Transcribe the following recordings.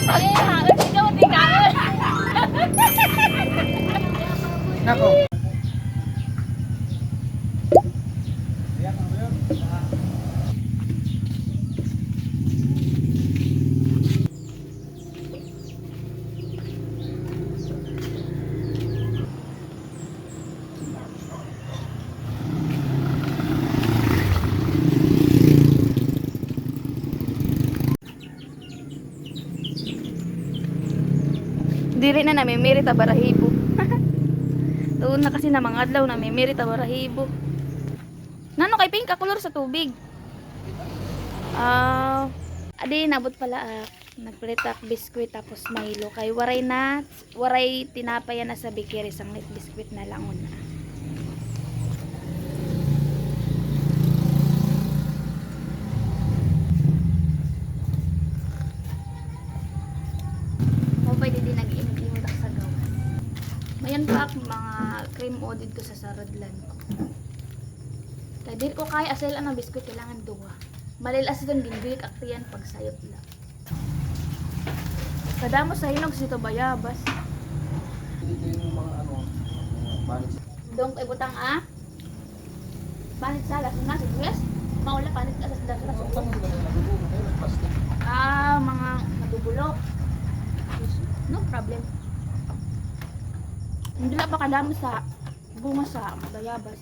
Ay, halos ikaw, di ka. Nako. Dili na namin merita barahibo. Doon na kasi na mga adlaw namin merita barahibo. Nano kay pink ka color sa tubig. Adi nabot pala nagplitak biskwit tapos Milo kay waray tinapay na sa bikiri sang light biskwit na lang una. Pwede din nag-imod sa gawas. Mayan pa mga cream o dito sa saradlan ko. Kaya di ko kaya asal ang biskuit kailangan duwa. Malilas doon ginbilik aktiyan pag sayot lang. Kadamo sa hinog sito bayabas. Dito yung mga banit. Dong kay butang Banit salas na sibuyas. Maula panit alas dalas. Mga madubulok. No problem. Hindi lang pa kadamo sa bunga sa bayabas.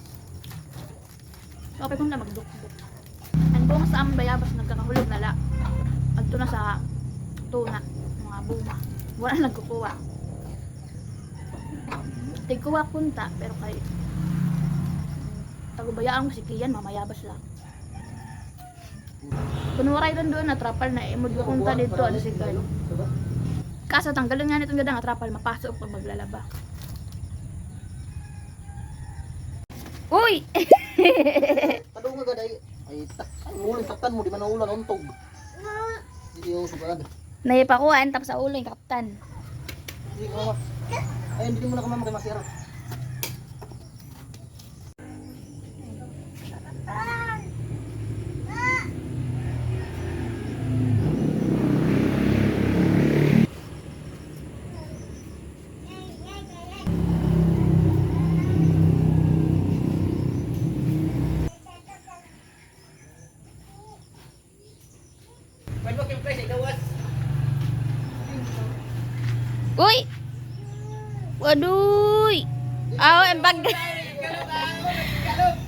Okay kung na magdukduk. Ang bunga sa aming bayabas nagkakahulog na la. Agto na sa tuna, mga bunga. Wala nagkukuha. Tigkuha punta pero kay tagubayaan mo si Kian mamayabas lang. Kunwaray doon natrapal na imod ko punta dito ano si Carl. Kaso tanggalin nga nitong gadang atrapal mapasok pag maglalaba. Uy! Kadung nga gaday. Ay muling taktan mo di man ulan untog. Hindi yung sugad. Naipakuan tapos sa ulo yung kaptan. Hindi ko ay hindi mo na kami masira. Uy! Waduy!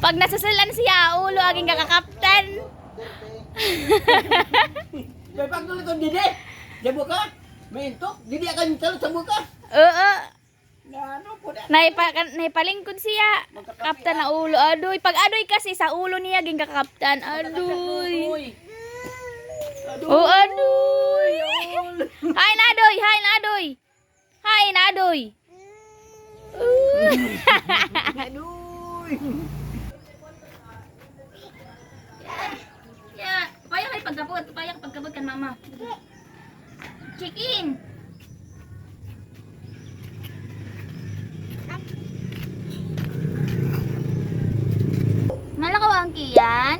Pag nasasulan siya, ulo aging kakakaptan. May pagdulot ang didi. Jabo ka? May intok? Didi akan talo sa buka. Oo. Ano po na? Naipalingkod siya. Kaptan na ulo. Adoy. Pag adoy kasi sa ulo niya aging kakakaptan. Adoy. Oh, adoy. Hay na adoy. Hay na adoy. Hay na adoy. Aduy. Yeah. Payang kay pagkabot. Payang pagkabot kan mama. Chicken. Nalakaw ang kiyan.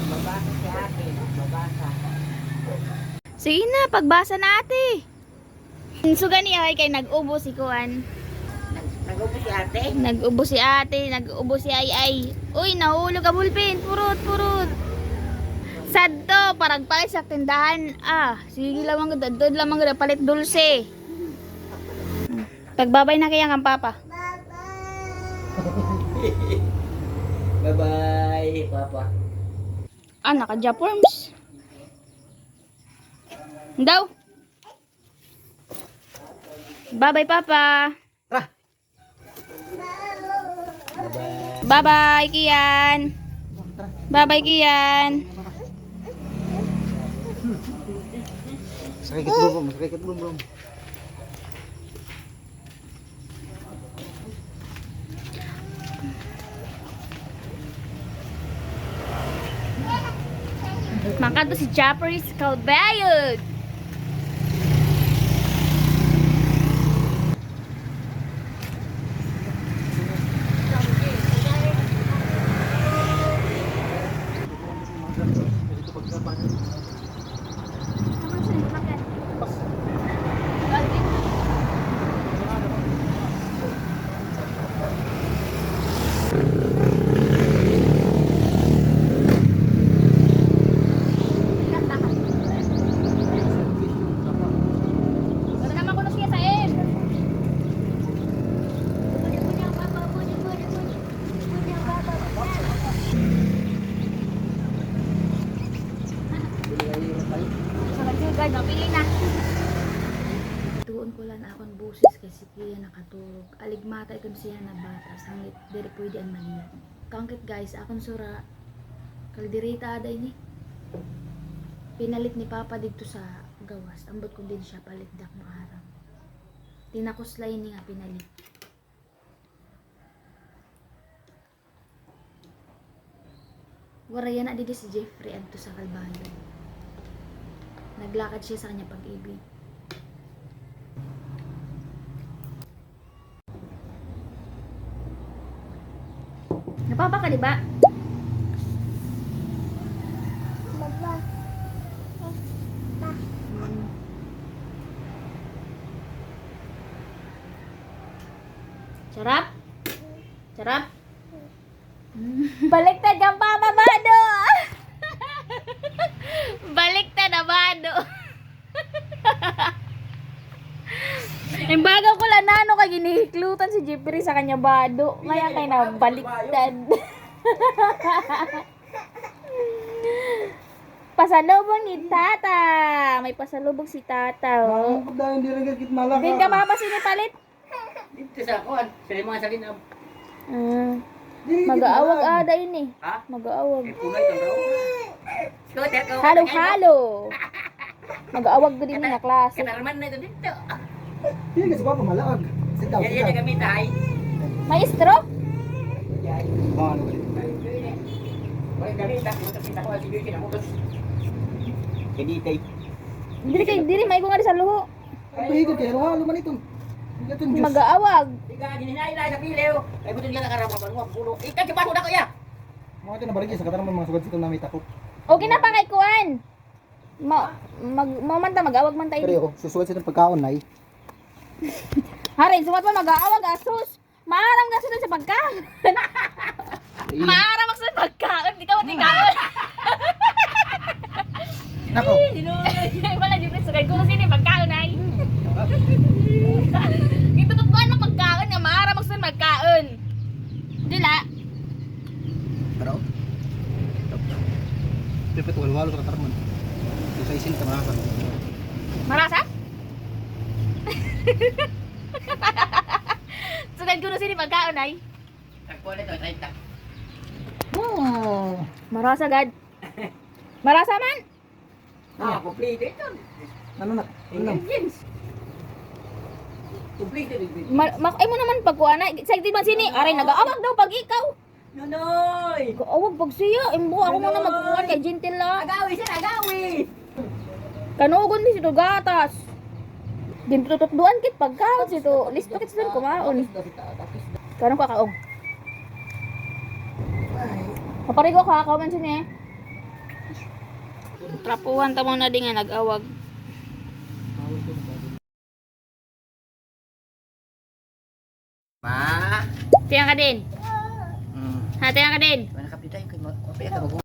Mabasa si ate. Mabasa. Sige na, pagbasa na ate. Suga niya kay nag-ubo si Kuan. Nagupo si ate. Nag-ubo si ate, nag-ubo si Ay. Uy, nahulog ka bulpin. Purot, purot. Sad to, parang palit sa tindahan. Sige lamang ganda. Doon lamang ganda, palit dulce. Pagbabay na kaya ang papa. Bye-bye, Papa. Naka-Japorms. Daw. Bye-bye, papa. Bye-bye. Bye-bye, Kian. Bye-bye, Kian. Sakit belum, sakit belum. Makan to si Japanese Kalbayod. pagkabahan. Naman sa nito makan. Pas. Wala naman kuno siya sa em. Sa nagsigad, mapili na. Tuon ko lang akong busis kasi siya nakatulog. Aligmata ikon siya na bata. Sangit, diri pwede ang maliya. Kangkit guys, akong sura. Kaldirita aday ni. Pinalit ni Papa dito sa gawas. Ambot ko din siya palit dak no araw. Tinakuslay ni nga pinalit. Waraya na dito si Jeffrey adto sa Kalbayo. Naglakad siya sa kanya pag-ibig. Napapa ka, di ba? Sarap? Sarap? Baliktad kang papabado! Baliktad na bado! Yung baga ko lang na ano kay ginihiklutan si Jeffrey sa kanya bado. Ngayon kay na baliktad. Pasalubong ni Tata. May pasalubong si Tata. Oh. Dahil hindi rin kakit malak. Din ka mama sinipalit? Dito sa kuan, sa mga salin ab. Mag-aawag ada ini. Ha? Mag-aawag. Punay tong daw. Skoter ko. Halo-halo. Mag-aawag ko din na klase. Kanarman na ito dito. Hindi kasi pa malak. Sitaw. Yan yan kami tahay. Maestro? Oh, ano ba? Wala kami ta, kita ko sige kinamutos. Keditay. Diri may ko nga sa luho. Ang bahigod kaya halo man ito. Gatong Diyos. Mag-aawag. Tiga gininay sa pilew. Ay buton lang karama ba mo pulo. Ikaw di pa ko ya. Mga ito nabalik sa katanang mga sugad sa namin takot. Okay na pa kay kuan. Man ta mag-aawag man tayo. Pero ako, susuwad sa itong pagkaon na Harin, sumat pa mag-aawag asus. Maaram ka sa pagkaon. Maaram ako sa pagkaon. Di ka mo tikaon. Nako. Wala di preso kay kuno sini pagkaon ay. Itututuan mo pagkaon nga maaram ako sa pagkaon. Dila. Pero. Dapat walo-walo sa katarman. Sa isin ka marasa. Marasa? Sugad kuno sini pagkaon ay. Ako na to 30. Oh. Marasa gad. Marasa man. Ah, complete ito. Ano na? Ano? Ingredients. Complete ito. Ay mo naman pagkuana. Sa man sini, aray nag-aawag daw pag ikaw. Nonoy! Nag-aawag pag siya. Imbo ako muna magkuhan kay gentle lang. Agawi siya, agawi! Kanugon ni sito gatas. Gintututuan kit pagkaon sito. Listo kit sito kumaon. Kanong kakaong. Kaparigo kakao man siya eh. Trapuhan ta mo na di nga nag-awag. Ma! Tiyang ka din. Ha, tiyang ka din. Mana kapitay kay mo. Kapitay ka bago.